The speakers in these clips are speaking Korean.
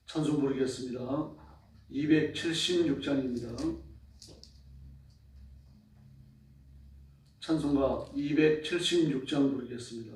찬송 부르겠습니다. 276장입니다. 찬송가 276장 부르겠습니다.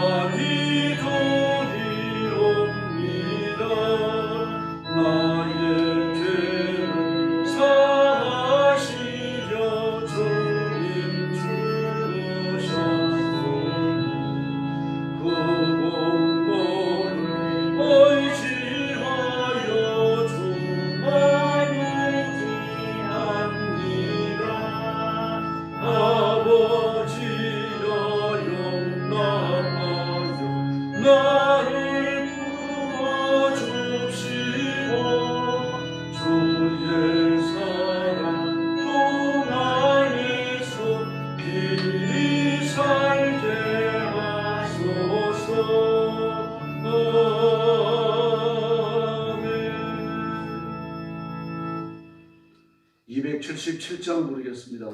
아멘. 277장 부르겠습니다.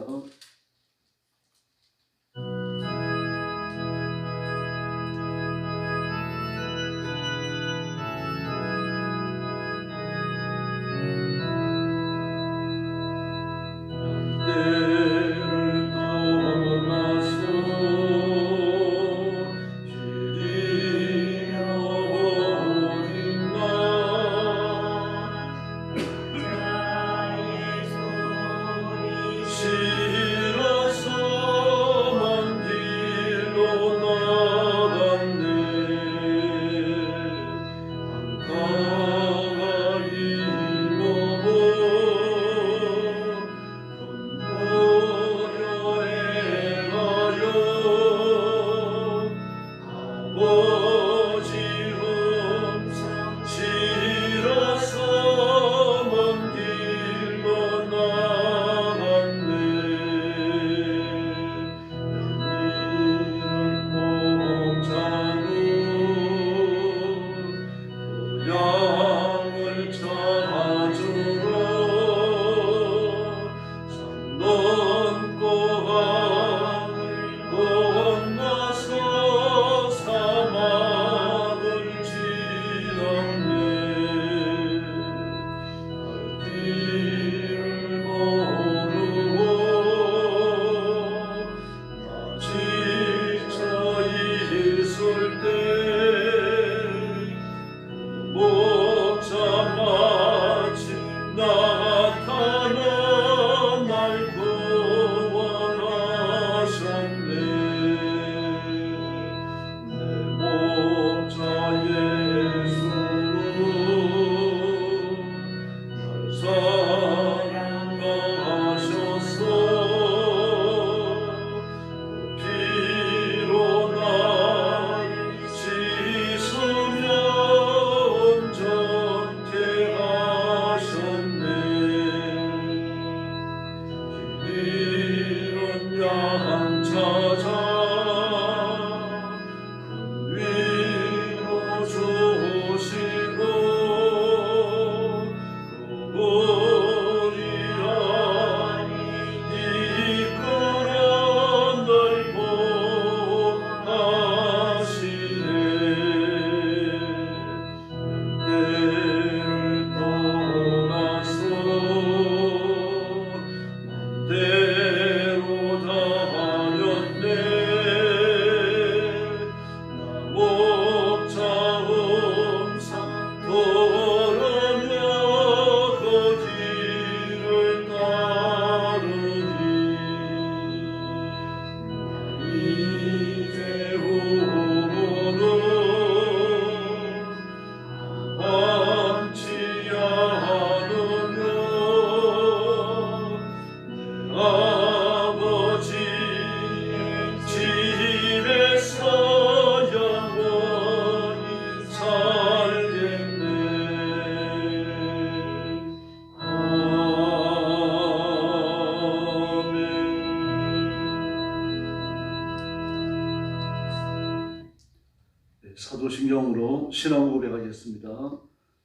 사도신경으로 신앙 고백하겠습니다.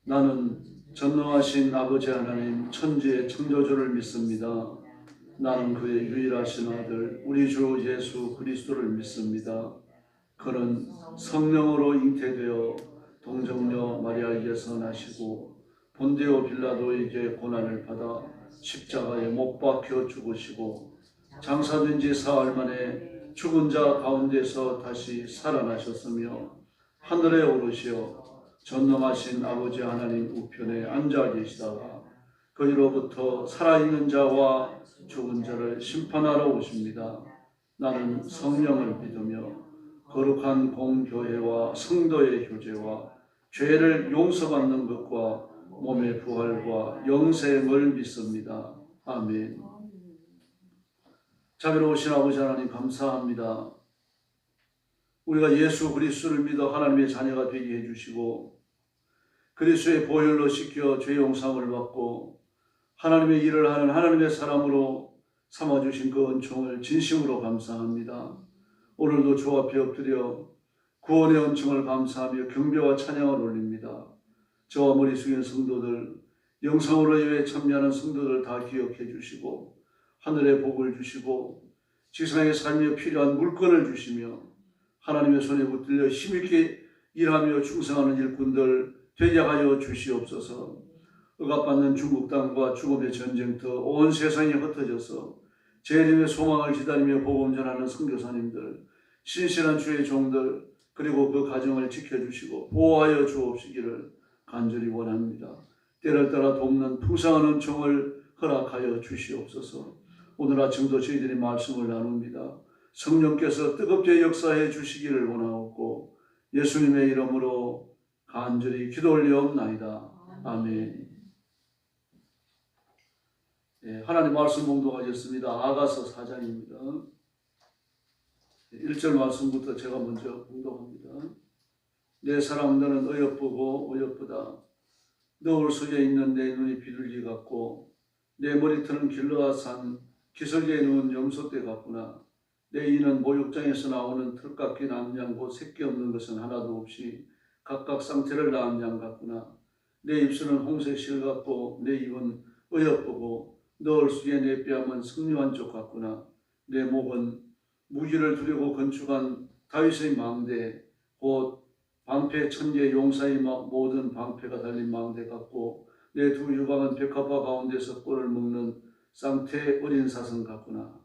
나는 전능하신 아버지 하나님 천지의 창조주를 믿습니다. 나는 그의 유일하신 아들 우리 주 예수 그리스도를 믿습니다. 그는 성령으로 잉태되어 동정녀 마리아에게서 나시고 본디오 빌라도에게 고난을 받아 십자가에 못 박혀 죽으시고 장사된 지 사흘 만에 죽은 자 가운데서 다시 살아나셨으며 하늘에 오르시어 전능하신 아버지 하나님 우편에 앉아 계시다가 거기로부터 살아있는 자와 죽은 자를 심판하러 오십니다. 나는 성령을 믿으며 거룩한 공교회와 성도의 교제와 죄를 용서받는 것과 몸의 부활과 영생을 믿습니다. 아멘. 자비로우신 아버지 하나님 감사합니다. 우리가 예수 그리스도를 믿어 하나님의 자녀가 되게 해주시고 그리스도의 보혈로 씻겨 죄 용서함을 받고 하나님의 일을 하는 하나님의 사람으로 삼아주신 그 은총을 진심으로 감사합니다. 오늘도 주 앞에 엎드려 구원의 은총을 감사하며 경배와 찬양을 올립니다. 저와 머리 숙인 성도들, 영상으로 예배에 참여하는 성도들 다 기억해 주시고 하늘의 복을 주시고 지상의 삶에 필요한 물건을 주시며 하나님의 손에 붙들려 힘있게 일하며 충성하는 일꾼들 되게 하여 주시옵소서. 억압받는 중국 땅과 죽음의 전쟁터 온 세상이 흩어져서 재림의 소망을 기다리며 복음 전하는 선교사님들, 신실한 주의 종들, 그리고 그 가정을 지켜주시고 보호하여 주옵시기를 간절히 원합니다. 때를 따라 돕는 풍성한 은총을 허락하여 주시옵소서. 오늘 아침도 저희들이 말씀을 나눕니다. 성령께서 뜨겁게 역사해 주시기를 원하옵고 예수님의 이름으로 간절히 기도 올리옵나이다. 아멘. 하나님 말씀 봉독하겠습니다. 아가서 4장입니다. 1절 말씀부터 제가 먼저 봉독합니다. 내 사랑 너는 어여쁘고 어여쁘다. 너울 속에 있는 내 눈이 비둘기 같고 내 머리털은 길르앗산 기슭에 누운 염소떼 같구나. 내 이는 목욕장에서 나오는 털깎인 암양 곧 새끼 없는 것은 하나도 없이 각각 쌍태를 낳은 양 같구나. 내 입술은 홍색 실 같고 내 입은 어여쁘고 너울 속에 내 뺨은 승려한 쪽 같구나. 내 목은 무기를 두려고 건축한 다윗의 망대 곧 방패 천개 용사의 모든 방패가 달린 망대 같고 내 두 유방은 백합화 가운데서 꿀을 먹는 쌍태 어린 사슴 같구나.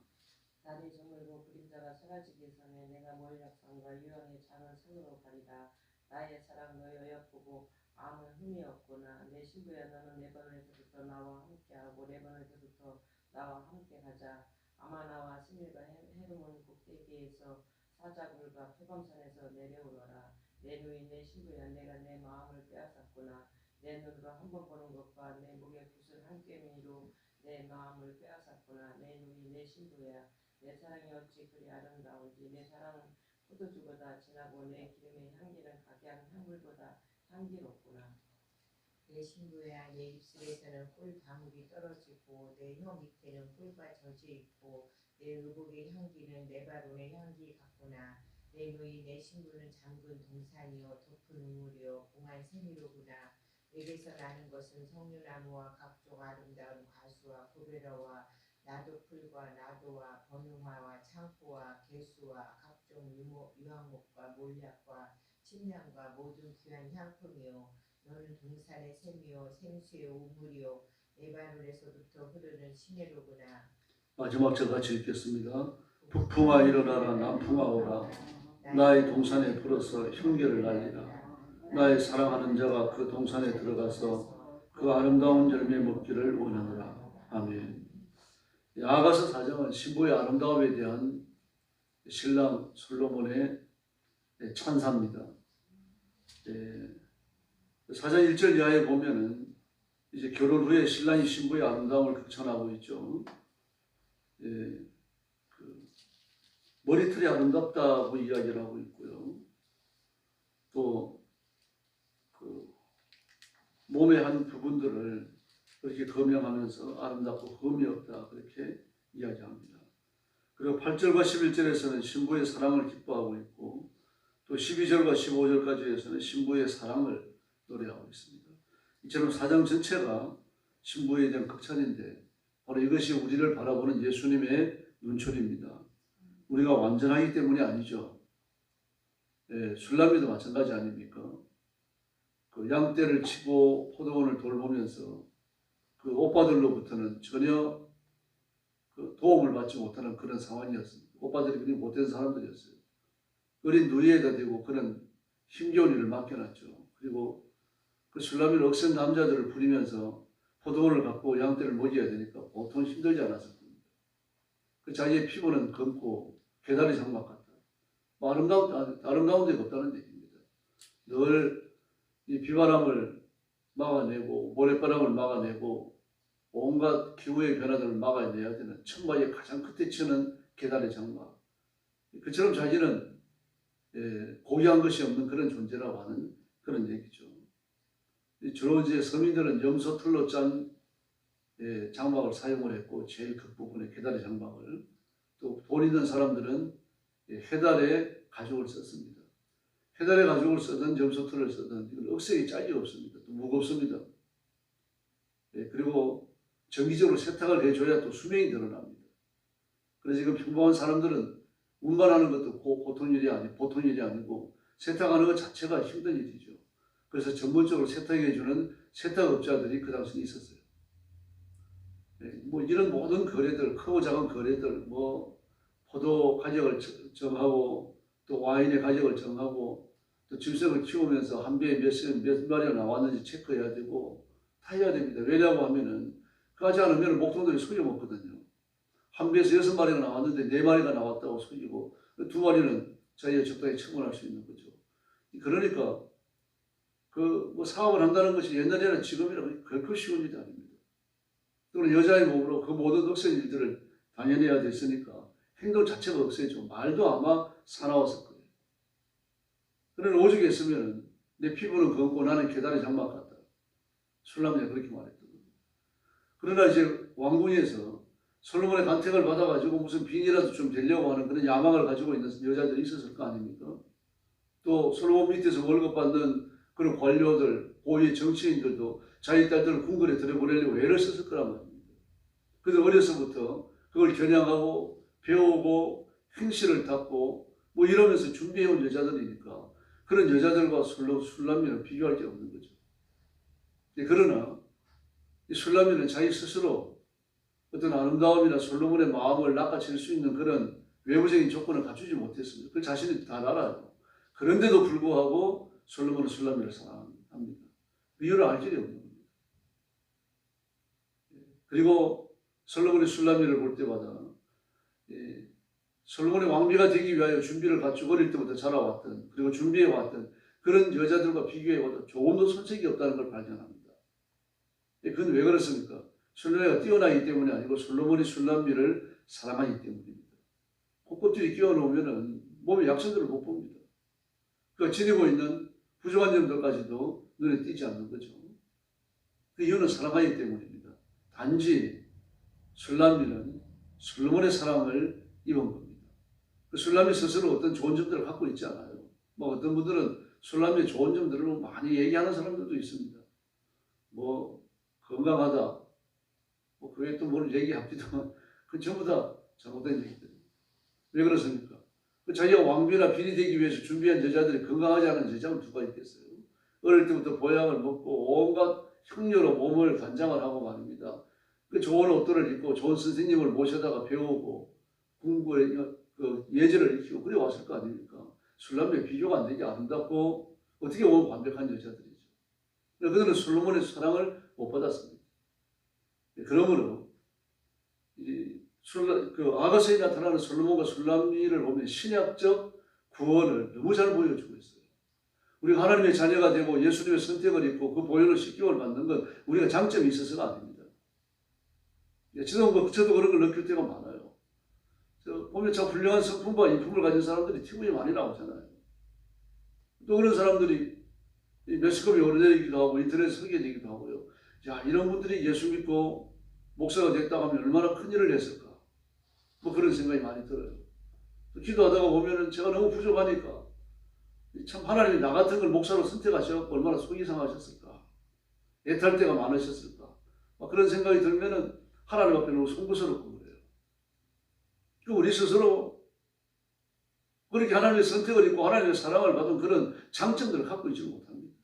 달이 저물고 그림자가 사라지기 전에 내가 몰약산과 유황의 장을 손으로 가리라. 나의 사랑 너의 어여쁘고 암은 흠이 없구나. 내 신부야 너는 레바논에서부터 나와 함께하고 레바논에서부터 나와 함께 가자. 아마나와 스밀과 헤르몬 꼭대기에서 사자굴과 표범산에서 내려오너라. 내 누이 내 신부야 내가 내 마음을 빼앗았구나. 내 눈으로 한 번 보는 것과 내 목의 붓을 한 꿰미로 내 마음을 빼앗았구나. 내 누이 내 신부야 내 사랑이 어찌 그리 아름다운지. 내 사랑은 포도주보다 진하고 내 기름의 향기는 각양 향물보다 향기롭구나. 내 신부야 내 입술에서는 꿀 방울이 떨어지고 내 혀 밑에는 꿀과 젖이 있고 내 의복의 향기는 레바논의 향기 같구나. 내 누이 내 신부는 잠근 동산이요 덮은 우물이요 공한 새미로구나. 내게서 나는 것은 석류나무와 각종 아름다운 과수와 고베라와 나도풀과 나도와 번용화와 창포와 개수와 각종 유황목과 몰약과 침향과 모든 귀한 향품이요 너는 동산의 샘이요 생수의 우물이요 레바논에서부터 흐르는 시내로구나. 마지막 절 같이 읽겠습니다. 북풍아 일어나라 남풍아 오라. 나의 동산에 불어서 흉계를 날리라. 나의 사랑하는 자가 그 동산에 들어가서 그 아름다운 열매 먹기를 원하노라. 아멘. 아가서 4장은 신부의 아름다움에 대한 신랑 솔로몬의 찬사입니다. 4장 1절 이하에 보면은 이제 결혼 후에 신랑이 신부의 아름다움을 극찬하고 있죠. 머리털이 아름답다고 이야기를 하고 있고요. 또 몸의 한 부분들을 그렇게 거명하면서 아름답고 흠이 없다 그렇게 이야기합니다. 그리고 8절과 11절에서는 신부의 사랑을 기뻐하고 있고 또 12절과 15절까지에서는 신부의 사랑을 노래하고 있습니다. 이처럼 4장 전체가 신부에 대한 극찬인데 바로 이것이 우리를 바라보는 예수님의 눈초리입니다. 우리가 완전하기 때문이 아니죠. 예, 술람이도 마찬가지 아닙니까? 그 양떼를 치고 포도원을 돌보면서 그 오빠들로부터는 전혀 그 도움을 받지 못하는 그런 상황이었습니다. 오빠들이 그리 못된 사람들이었어요. 어린 누이에다 대고 그런 힘겨운 일을 맡겨놨죠. 그리고 그 술람이를 억센 남자들을 부리면서 포도원을 갖고 양떼를 먹여야 되니까 보통 힘들지 않았을 겁니다. 그 자기의 피부는 검고 개다리 장막 같다. 뭐 아름다운 데가 없다는 얘기입니다. 늘 이 비바람을 막아내고 모래바람을 막아내고 온갖 기후의 변화들을 막아내야 되는 천막의 가장 끝에 치는 개다리 장막. 그처럼 자기는 고귀한 것이 없는 그런 존재라고 하는 그런 얘기죠. 주로 이제 서민들은 염소털로 짠 장막을 사용을 했고 제일 끝부분에 개다리 장막을 또 돈 있는 사람들은 해달에 가죽을 썼습니다. 해달에 가죽을 쓰든 염소털을 쓰든 이건 억색이 짝이 없습니다. 또 무겁습니다. 그리고 정기적으로 세탁을 해줘야 또 수명이 늘어납니다. 그래서 지금 평범한 사람들은 운반하는 것도 보통 일이 아니고 세탁하는 것 자체가 힘든 일이죠. 그래서 전문적으로 세탁해주는 세탁업자들이 그 당시에 있었어요. 뭐 이런 모든 거래들, 크고 작은 거래들, 뭐 포도 가격을 정하고 또 와인의 가격을 정하고 또 짐승을 키우면서 한 배에 몇 마리가 나왔는지 체크해야 되고 다 해야 됩니다. 왜냐고 하면은 그러지 않으면 목동들이 속여 먹거든요. 한 배에서 6마리가 나왔는데 4마리가 나왔다고 속이고 2마리는 자기가 적당히 처분할 수 있는 거죠. 그러니까 그 뭐 사업을 한다는 것이 옛날에는 지금이라 결코 쉬운 일이 아닙니다. 또는 여자의 몸으로 그 모든 억센 일들을 당연해야 됐으니까 행동 자체가 억세죠. 말도 아마 사나웠을 거예요. 그러나 오죽 했으면 내 피부는 검고 나는 계단의 장막 같다. 술람이가 그렇게 말했던 겁니다. 그러나 이제 왕궁에서 솔로몬의 간택을 받아가지고 무슨 빈이라도 좀 되려고 하는 그런 야망을 가지고 있는 여자들이 있었을 거 아닙니까? 또 솔로몬 밑에서 월급 받는 그런 관료들, 고위 정치인들도 자기 딸들을 궁궐에 들여보내려고 애를 썼을 거란 말입니다. 그들 어려서부터 그걸 겨냥하고 배우고 행실을 닦고 뭐 이러면서 준비해온 여자들이니까 그런 여자들과 술람미는 비교할 게 없는 거죠. 그러나 이 술람미는 자기 스스로 어떤 아름다움이나 솔로몬의 마음을 낚아챌 수 있는 그런 외부적인 조건을 갖추지 못했습니다. 그 자신이 다 알아요. 그런데도 불구하고 솔로몬은 술람미를 사랑합니다. 그 이유를 알 길이 없는 겁니다. 그리고 솔로몬이 술람미를 볼 때마다 솔로몬의 왕비가 되기 위하여 준비를 갖추고 어릴 때부터 자라왔던 그리고 준비해왔던 그런 여자들과 비교해봐도 조금도 손색이 없다는 걸 발견합니다. 그건 왜 그렇습니까? 솔로몬이가 뛰어나기 때문이 아니고 솔로몬이 술람미를 사랑하기 때문입니다. 콧껍질이 끼워놓으면 몸의 약점들을 못 봅니다. 그가 지니고 있는 부족한 점들까지도 눈에 띄지 않는 거죠. 그 이유는 사랑하기 때문입니다. 단지 술람미는 솔로몬의 사랑을 입은 겁니다. 그 술람미 스스로 어떤 좋은 점들을 갖고 있지 않아요. 뭐 어떤 분들은 술람미의 좋은 점들을 많이 얘기하는 사람들도 있습니다. 뭐 건강하다, 뭐 그게 또 뭘 얘기합니다만 그 전부 다 잘못된 얘기들입니다. 왜 그렇습니까? 그 자기가 왕비나 빈이 되기 위해서 준비한 여자들이 건강하지 않은 여자는 누가 있겠어요? 어릴 때부터 보약을 먹고 온갖 향료로 몸을 단장을 하고 말입니다. 그 좋은 옷들을 입고 좋은 선생님을 모셔다가 배우고 공부에 그 예절을 익히고 그래 왔을 거 아닙니까? 술람미에 비교가 안 되게 아름답고 어떻게 보면 완벽한 여자들이죠. 그들은 솔로몬의 사랑을 못 받았습니다. 그러므로 그 아가서에 나타나는 솔로몬과 술람미를 보면 신약적 구원을 너무 잘 보여주고 있어요. 우리가 하나님의 자녀가 되고 예수님의 선택을 입고 그 보혈로 십계월 받는 건 우리가 장점이 있어서가 아닙니다. 저도 그런 걸 느낄 때가 많아요. 보면 참 훌륭한 성품과 인품을 가진 사람들이 TV에 많이 나오잖아요. 또 그런 사람들이 매스컴에 오래되기도 하고 인터넷에 서게 되기도 하고요. 야, 이런 분들이 예수 믿고 목사가 됐다 하면 얼마나 큰 일을 했을까. 뭐 그런 생각이 많이 들어요. 기도하다가 보면은 제가 너무 부족하니까 참 하나님이 나 같은 걸 목사로 선택하셔서 얼마나 속이 상하셨을까. 애탈 때가 많으셨을까. 막 그런 생각이 들면은 하나님 앞에 너무 송구스럽고 그래요. 우리 스스로 그렇게 하나님의 선택을 입고 하나님의 사랑을 받은 그런 장점들을 갖고 있지 못합니다.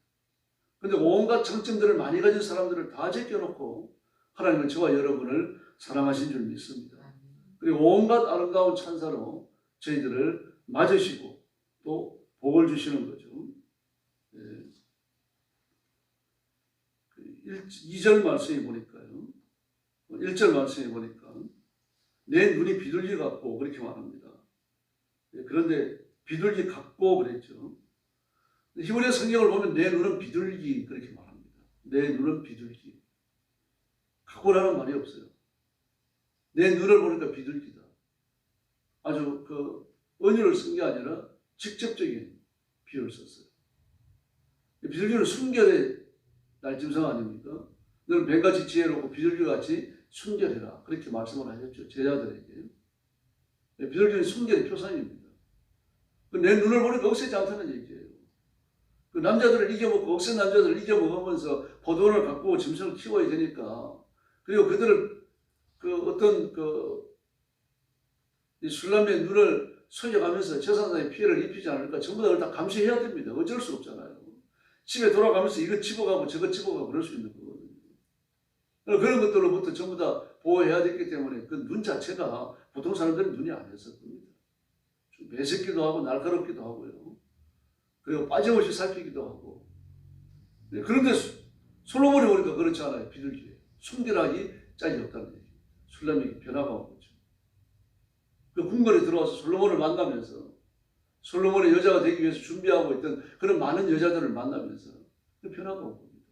그런데 온갖 장점들을 많이 가진 사람들을 다 제껴놓고 하나님은 저와 여러분을 사랑하신 줄 믿습니다. 그리고 온갖 아름다운 찬사로 저희들을 맞으시고 또 복을 주시는 거죠. 2절 말씀에 보니까요. 1절 말씀에 보니까 내 눈이 비둘기 같고 그렇게 말합니다. 그런데 비둘기 같고 그랬죠. 히브리 성경을 보면 내 눈은 비둘기 그렇게 말합니다. 내 눈은 비둘기. 같고라는 말이 없어요. 내 눈을 보니까 비둘기다. 아주 그 언어를 쓴 게 아니라 직접적인 비유를 썼어요. 비둘기는 순결의 날짐승 아닙니까? 너는 뱀같이 지혜롭고 비둘기같이 순결해라. 그렇게 말씀을 하셨죠. 제자들에게. 비둘기는 순결의 표상입니다. 내 눈을 보니까 억세지 않다는 얘기예요. 그 남자들을 이겨먹고 억센 남자들을 이겨먹으면서 포도원을 갖고 짐승을 키워야 되니까 그리고 그들을 그 어떤 이 술람의 눈을 속여가면서 재산상의 피해를 입히지 않을까 전부 다 그걸 다 감시해야 됩니다. 어쩔 수 없잖아요. 집에 돌아가면서 이거 집어가고 저거 집어가고 그럴 수 있는 거거든요. 그런 것들로부터 전부 다 보호해야 되기 때문에 그 눈 자체가 보통 사람들은 눈이 아니었을 겁니다. 좀 매섭기도 하고 날카롭기도 하고요. 그리고 빠짐없이 살피기도 하고. 그런데 솔로몬이 보니까 그렇지 않아요. 비둘기예요. 순결하기 짝이 없다는 얘기. 술람에게 변화가 온 거죠. 그 궁궐에 들어와서 솔로몬을 만나면서 솔로몬의 여자가 되기 위해서 준비하고 있던 그런 많은 여자들을 만나면서 그 변화가 온 겁니다.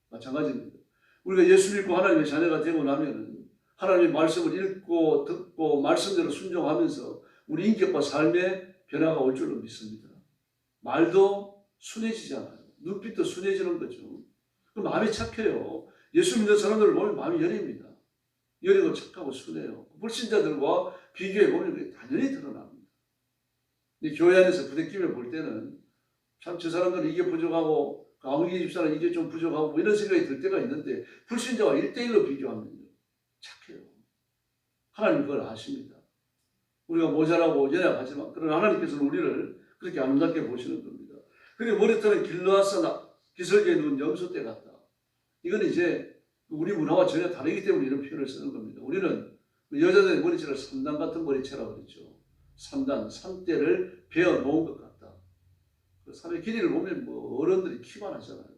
마찬가지입니다. 우리가 예수 믿고 하나님의 자녀가 되고 나면은 하나님의 말씀을 읽고 듣고 말씀대로 순종하면서 우리 인격과 삶에 변화가 올 줄로 믿습니다. 말도 순해지잖아요. 눈빛도 순해지는 거죠. 그 마음이 착해요. 예수 믿는 사람들을 보면 마음이 여립니다. 여리고 착하고 순해요. 불신자들과 비교해 보면 그게 당연히 드러납니다. 이 교회 안에서 부대끼며 볼 때는 참 저 사람들은 이게 부족하고 아무개 집사는 이게 좀 부족하고 뭐 이런 생각이 들 때가 있는데 불신자와 1대1로 비교하면 착해요. 하나님 그걸 아십니다. 우리가 모자라고 연약하지만 그러나 하나님께서는 우리를 그렇게 아름답게 보시는 겁니다. 그리고 머리털은 길러앗아 기슭에 누운 염소떼 같다. 이건 이제 우리 문화와 전혀 다르기 때문에 이런 표현을 쓰는 겁니다. 우리는 여자들의 머리채를 3단 같은 머리채라고 그랬죠. 3단, 3대를 베어 놓은 것 같다. 그 3의 길이를 보면 뭐 어른들이 키만 하잖아요.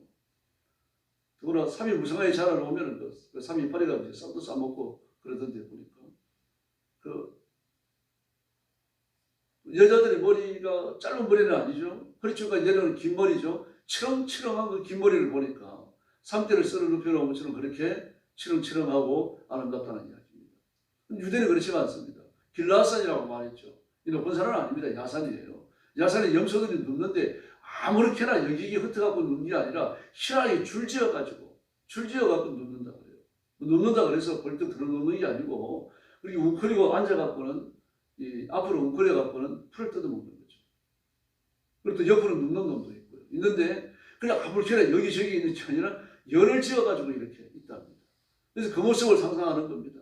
더구나 3이 무성하게 자라놓으면 그 3이 파리가 이제 쌈도 싸먹고 그러던데 보니까. 그 여자들의 머리가 짧은 머리는 아니죠. 허리춤까지 내려오는 긴 머리죠. 치렁치렁한 그 긴 머리를 보니까 3대를 썰어 눕혀놓은 것처럼 그렇게 치렁치렁하고 아름답다는 이야기입니다. 유대는 그렇지 않습니다. 길라앗산이라고 말했죠. 이 높은 산은 아닙니다. 야산이에요. 야산에 염소들이 눕는데 아무렇게나 여기에 흩어갖고 눕는 게 아니라 희한하게 줄지어갖고 눕는다 그래요. 눕는다 그래서 벌떡 들어눕는 게 아니고 그렇게 웅크리고 앉아갖고는 앞으로 웅크려갖고는 풀을 뜯어먹는 거죠. 그리고 또 옆으로 눕는 놈도 있고요. 있는데 그냥 아무렇게나 여기저기 있는 게 아니라 열을 지어가지고 이렇게 있답니다. 그래서 그 모습을 상상하는 겁니다.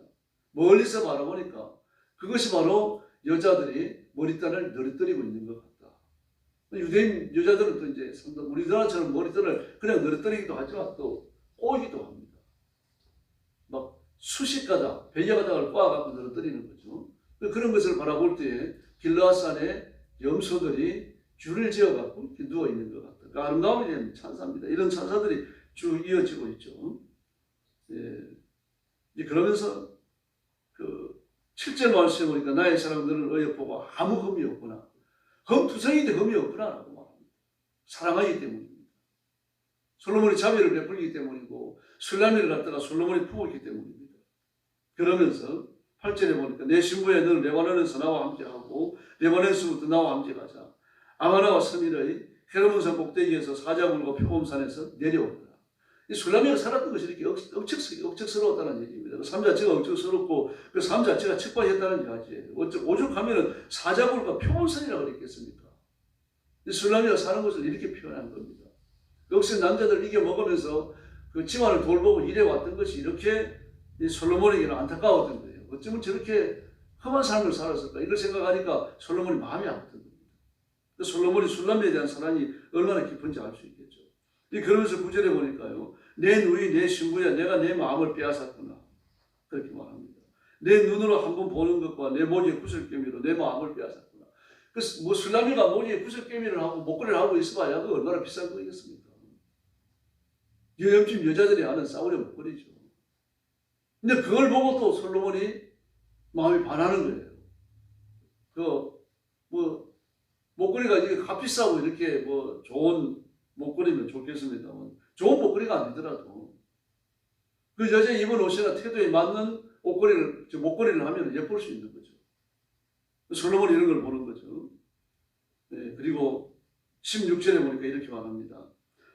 멀리서 바라보니까 그것이 바로 여자들이 머리끈을 늘어뜨리고 있는 것 같다. 유대인 여자들은 또 이제 우리나라처럼 머리끈을 그냥 늘어뜨리기도 하지만 또 꼬이기도 합니다. 막 수십 가닥, 100여 가닥을 꼬아갖고 늘어뜨리는 거죠. 그런 것을 바라볼 때에 길라앗산에 염소들이 줄을 지어갖고 이렇게 누워있는 것 같다. 그러니까 아름다움이 되는 찬사입니다. 이런 찬사들이 쭉 이어지고 있죠. 예. 그러면서 그 7절 말씀에 보니까 나의 사랑들을 어여보고 아무 흠이 없구나. 흠투성인데 흠이 없구나라고 말합니다. 사랑하기 때문입니다. 솔로몬이 자비를 베풀기 때문이고 술라미를 갖다가 솔로몬이 품었기 때문입니다. 그러면서 8절에 보니까 내 신부에 너는 레바논에서 나와 함께하고 레바논에서부터 나와 함께 가자. 아마나와 스밀의 헤르몬산 꼭대기에서 사자굴과 표범산에서 내려오더라. 이 술라미가 살았던 것이 이렇게 억척스러웠다는 얘기입니다. 그 삶 자체가 억척스럽고 그 삶 자체가 척박했다는 이야기예요. 오죽하면 사자굴과 표범산이라고 그랬겠습니까? 이 술라미가 사는 것을 이렇게 표현한 겁니다. 역시 남자들 이겨 먹으면서 그 집안을 돌보고 일해왔던 것이 이렇게 이 솔로몬에게는 안타까웠던 거예요. 어쩌면 저렇게 험한 삶을 살았을까? 이걸 생각하니까 솔로몬이 마음이 아팠던 겁니다. 솔로몬이 술라미에 대한 사랑이 얼마나 깊은지 알 수 있겠죠. 그러면서 9절에 보니까요. 내 누이 내 신부야 내가 내 마음을 빼앗았구나. 그렇게 말합니다. 내 눈으로 한번 보는 것과 내 머리에 구슬깨미로 내 마음을 빼앗았구나. 그래서 뭐 술라미가 머리에 구슬깨미를 하고 목걸이를 하고 있어봐야 그 얼마나 비싼 거겠습니까? 여염집 여자들이 하는 싸구려 목걸이죠. 근데 그걸 보고 또 솔로몬이 마음이 반하는 거예요. 뭐 목걸이가 이게 값비싸고 이렇게 뭐 좋은 목걸이면 좋겠습니다만 좋은 목걸이가 아니더라도 그 여자 입은 옷이나 태도에 맞는 목걸이를 하면 예쁠 수 있는 거죠. 솔로몬이 이런 걸 보는 거죠. 네, 그리고 16절에 보니까 이렇게 말합니다.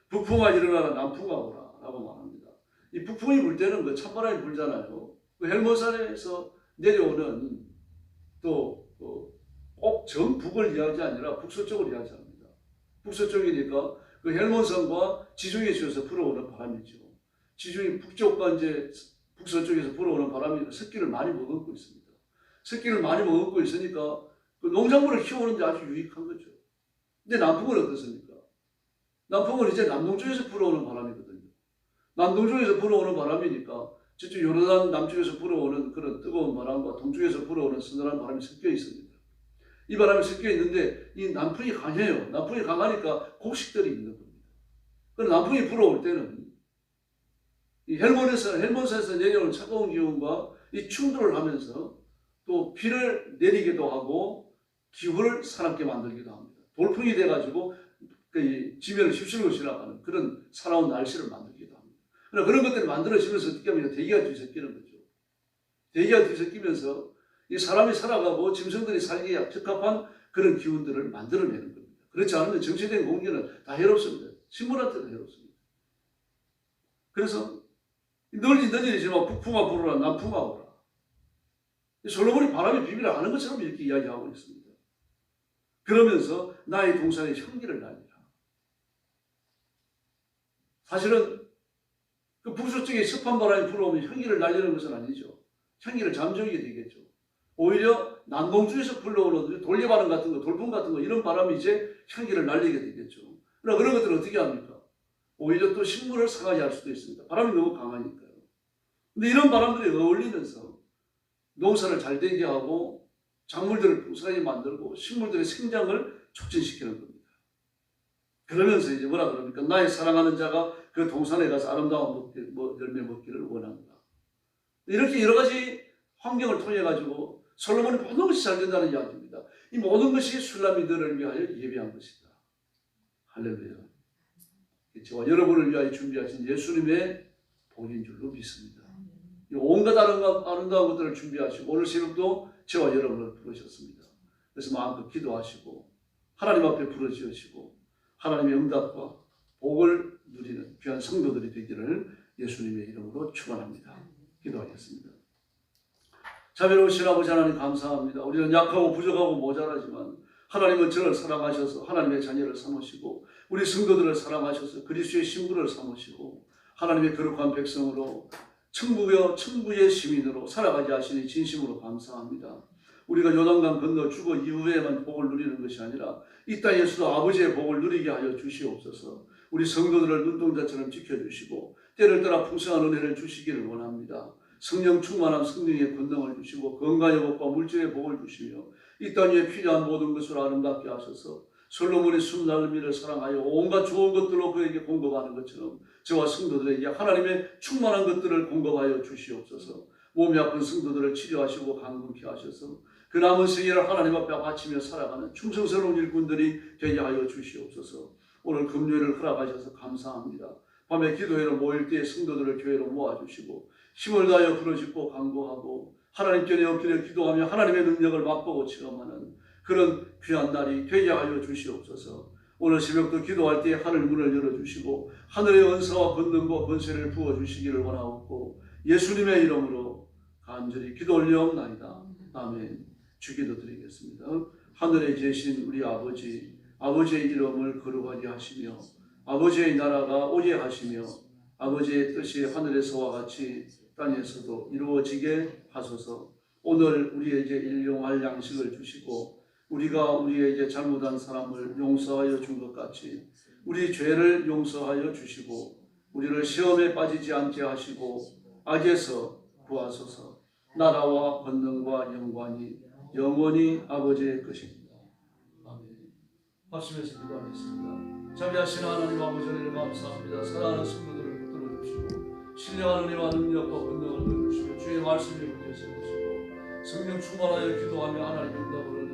북풍아 일어나라 남풍아 오라 라고 말합니다. 이 북풍이 불 때는 그 찬바람이 불잖아요. 그 헬몬산에서 내려오는 또 꼭 정북을 이야기하지 아니라 북서쪽을 이야기합니다. 북서쪽이니까 그 헬몬산과 지중해 지어서 불어오는 바람이죠. 지중해 북쪽과 이제 북서쪽에서 불어오는 바람이 습기를 많이 머금고 있습니다. 습기를 많이 머금고 있으니까 그 농작물을 키우는 데 아주 유익한 거죠. 근데 남풍은 어떻습니까? 남풍은 이제 남동쪽에서 불어오는 바람이거든요. 남동쪽에서 불어오는 바람이니까 저쪽 요르단 남쪽에서 불어오는 그런 뜨거운 바람과 동쪽에서 불어오는 서늘한 바람이 섞여 있습니다. 이 바람이 섞여 있는데 이 남풍이 강해요. 남풍이 강하니까 곡식들이 있는 겁니다. 그럼 남풍이 불어올 때는 이 헬몬산에서 내려오는 차가운 기운과 이 충돌을 하면서 또 비를 내리기도 하고 기후를 사납게 만들기도 합니다. 돌풍이 돼가지고 그 지면을 휩쓸고 지나가는 그런 사나운 날씨를 만들기도 합니다. 그런 것들이 만들어지면서 어떻게 하면 대기가 뒤섞이는 거죠. 대기가 뒤섞이면서 이 사람이 살아가고 짐승들이 살기에 적합한 그런 기운들을 만들어내는 겁니다. 그렇지 않으면 정체된 공기는 다 해롭습니다. 식물한테도 해롭습니다. 그래서 널리 너희지만 북풍아 불어라 남풍아 오라. 솔로몬이 바람의 비밀을 아는 것처럼 이렇게 이야기하고 있습니다. 그러면서 나의 동산에 향기를 날리라. 사실은 그 북서쪽에 습한 바람이 불어오면 향기를 날리는 것은 아니죠. 향기를 잠재우게 되겠죠. 오히려 남동쪽에서 불러오는 돌리바람 같은 거, 돌풍 같은 거 이런 바람이 이제 향기를 날리게 되겠죠. 그러나 그런 것들은 어떻게 합니까? 오히려 또 식물을 상하게 할 수도 있습니다. 바람이 너무 강하니까요. 근데 이런 바람들이 어울리면서 농사를 잘 되게 하고 작물들을 풍성하게 만들고 식물들의 생장을 촉진시키는 겁니다. 그러면서 이제 뭐라 그럽니까? 나의 사랑하는 자가 그 동산에 가서 아름다운 열매 먹기를 원한다. 이렇게 여러 가지 환경을 통해 가지고 솔로몬이 모든 것이 잘 된다는 이야기입니다. 이 모든 것이 술라미들을 위하여 예비한 것이다. 할렐루야. 저와 여러분을 위하여 준비하신 예수님의 복인 줄로 믿습니다. 온갖 아름다운 것들을 준비하시고 오늘 새벽도 저와 여러분을 부르셨습니다. 그래서 마음껏 기도하시고 하나님 앞에 부르짖으시고 하나님의 응답과 복을 누리는 귀한 성도들이 되기를 예수님의 이름으로 축원합니다. 기도하겠습니다. 자비로우신 아버지 하나님 감사합니다. 우리는 약하고 부족하고 모자라지만 하나님은 저를 사랑하셔서 하나님의 자녀를 삼으시고 우리 성도들을 사랑하셔서 그리스도의 신부를 삼으시고 하나님의 거룩한 백성으로 천국의 시민으로 살아가게 하시니 진심으로 감사합니다. 우리가 요단강 건너 죽어 이후에만 복을 누리는 것이 아니라 이 땅에서도 아버지의 복을 누리게 하여 주시옵소서. 우리 성도들을 눈동자처럼 지켜주시고 때를 따라 풍성한 은혜를 주시기를 원합니다. 성령 충만한 성령의 권능을 주시고 건강의 복과 물질의 복을 주시며 이 땅 위에 필요한 모든 것을 아름답게 하셔서 솔로몬의 숨나름이를 사랑하여 온갖 좋은 것들로 그에게 공급하는 것처럼 저와 성도들에게 하나님의 충만한 것들을 공급하여 주시옵소서. 몸이 아픈 성도들을 치료하시고 강건케 하셔서 그 남은 생애를 하나님 앞에 바치며 살아가는 충성스러운 일꾼들이 되게 하여 주시옵소서. 오늘 금요일을 허락하셔서 감사합니다. 밤에 기도회로 모일 때에 성도들을 교회로 모아주시고 힘을 다하여 부르짖고 간구하고 하나님께 내 엎드려 기도하며 하나님의 능력을 맛보고 체험하는 그런 귀한 날이 되게 하여 주시옵소서. 오늘 새벽도 기도할 때 하늘 문을 열어주시고 하늘의 은사와 권능과 권세를 부어주시기를 원하옵고 예수님의 이름으로 간절히 기도 올려옵나이다. 아멘. 주기도 드리겠습니다. 하늘에 계신 우리 아버지 아버지의 이름을 거룩하게 하시며 아버지의 나라가 오게 하시며 아버지의 뜻이 하늘에서와 같이 땅에서도 이루어지게 하소서. 오늘 우리에게 일용할 양식을 주시고 우리가 우리에게 잘못한 사람을 용서하여 준 것 같이 우리 죄를 용서하여 주시고 우리를 시험에 빠지지 않게 하시고 악에서 구하소서. 나라와 권능과 영광이 영원히 아버지의 것입니다. 아멘. 합심해서 기도하겠습니다. 자비하신 하나님 아버지 은혜를 감사합니다. 사랑하는 성도들을 붙들어 주시고 신령한 은혜와 능력과 권능을 넣어주시고 주의 말씀을 붙여 세우시고 성령 충만하여 기도하며 하나님 응답을